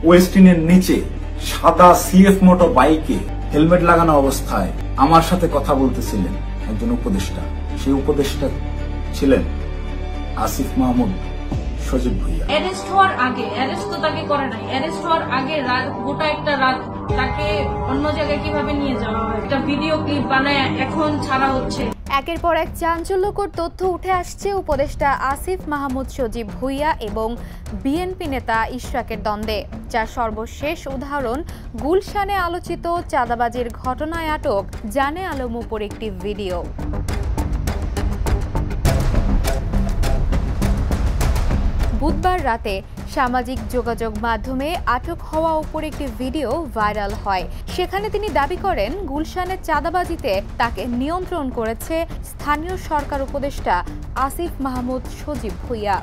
ওয়েস্টিনের নিচে সাদা সিএফ মোটো বাইকে হেলমেট লাগানো অবস্থায় আমার সাথে কথা বলতেছিলেন একজন উপদেষ্টা। সেই উপদেষ্টা ছিলেন আসিফ মাহমুদ সজীব ভুইয়া। অ্যারেস্ট হওয়ার আগে, অ্যারেস্ট তো তাকে করে নাই, অ্যারেস্ট হওয়ার আগে গোটা একটা রাত তাকে অন্য জায়গায় কিভাবে নিয়ে যাওয়া হয় একটা ভিডিও ক্লিপ বানায় এখন ছাড়া হচ্ছে। একের পর এক চাঞ্চল্যকর তথ্য উঠে আসছে উপদেষ্টা আসিফ মাহমুদ সজীব ভুইয়া এবং বিএনপি নেতা ইশরাকের দ্বন্দ্বে, যার সর্বশেষ উদাহরণ গুলশানে আলোচিত চাঁদাবাজির ঘটনায় আটক জানে আলম উপর একটি ভিডিও। বুধবার রাতে সামাজিক যোগাযোগ মাধ্যমে আটক হওয়া উপর একটি ভিডিও ভাইরাল হয়। সেখানে তিনি দাবি করেন গুলশানের চাঁদাবাজিতে তাকে নিয়ন্ত্রণ করেছে স্থানীয় সরকার উপদেষ্টা আসিফ মাহমুদ সজীব ভুইয়া।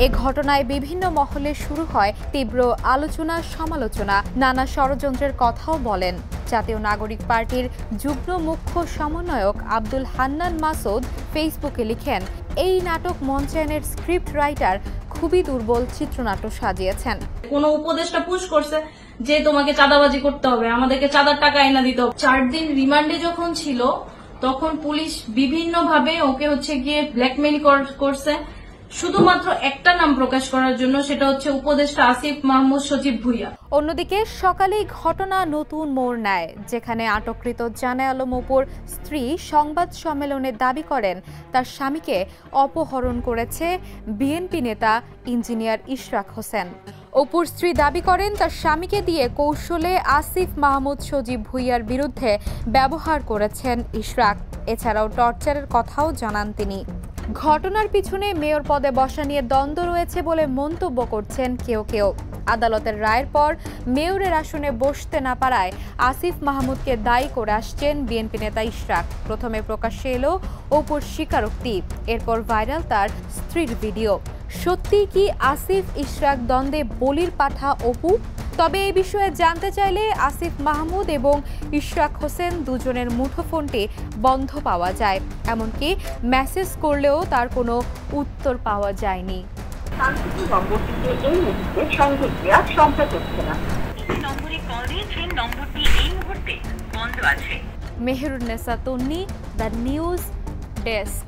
এ ঘটনায় বিভিন্ন মহলে শুরু হয় তীব্র আলোচনা সমালোচনা। নানা ষড়যন্ত্রের কথাও বলেন। জাতীয় নাগরিক পার্টির যুগ্ম মুখ্য সমন্বয়ক আব্দুল হান্নান মাসুদ ফেসবুকে লিখেন, এই নাটক মঞ্চায়নের স্ক্রিপ্ট রাইটার খুবই দুর্বল চিত্রনাট্য সাজিয়েছেন। কোন উপদেষ্টা পুশ করছে যে তোমাকে চাঁদাবাজি করতে হবে, আমাদেরকে চাঁদার টাকা এনে দিতে হবে। 4 দিন রিমান্ডে যখন ছিল তখন পুলিশ বিভিন্ন ভাবে ওকে গিয়ে ব্ল্যাকমেইল করছে শুধুমাত্র একটা নাম প্রকাশ করার জন্য, সেটা হচ্ছে উপদেষ্টা আসিফ মাহমুদ সজীব ভুইয়া। অন্যদিকে সকালেই ঘটনা নতুন মোড় নেয়, যেখানে আটককৃত জানে আলম অপুর স্ত্রী সংবাদ সম্মেলনে দাবি করেন তার স্বামীকে অপহরণ করেছে বিএনপি নেতা ইঞ্জিনিয়ার ইশরাক হোসেন। অপুর স্ত্রী দাবি করেন তার স্বামীকে দিয়ে কৌশলে আসিফ মাহমুদ সজীব ভুইয়ার বিরুদ্ধে ব্যবহার করেছেন ইশরাক। এছাড়াও টর্চারের কথাও জানান তিনি। ঘটনার পিছনে মেয়র পদে বসা নিয়ে দ্বন্দ্ব রয়েছে বলে মন্তব্য করছেন কেউ কেউ। আদালতের রায়ের পর মেয়রের আসনে বসতে না পারায় আসিফ মাহমুদকে দায়ী করে আসছেন বিএনপি নেতা ইশরাক। প্রথমে প্রকাশ্যে এলো অপুর স্বীকারোক্তি, এরপর ভাইরাল তার স্ত্রীর ভিডিও। সত্যি কি আসিফ ইশরাক দ্বন্দ্বে বলির পাঠা অপু? তবে এই বিষয়ে জানতে চাইলে আসিফ মাহমুদ এবং ইশরাক হোসেন দুজনের মুঠোফোনটি বন্ধ পাওয়া যায়। এমনকি মেসেজ করলেও তার কোনো উত্তর পাওয়া যায়নি। নম্বরটিতে এই মুহূর্তে সংযোগ দেওয়া সম্ভব হচ্ছে না। নম্বরে কল দিয়েছেন, নম্বরটি এই মুহূর্তে বন্ধ আছে। মেহেরুন্নেসা তন্নি, দ্য নিউজ ডেস্ক।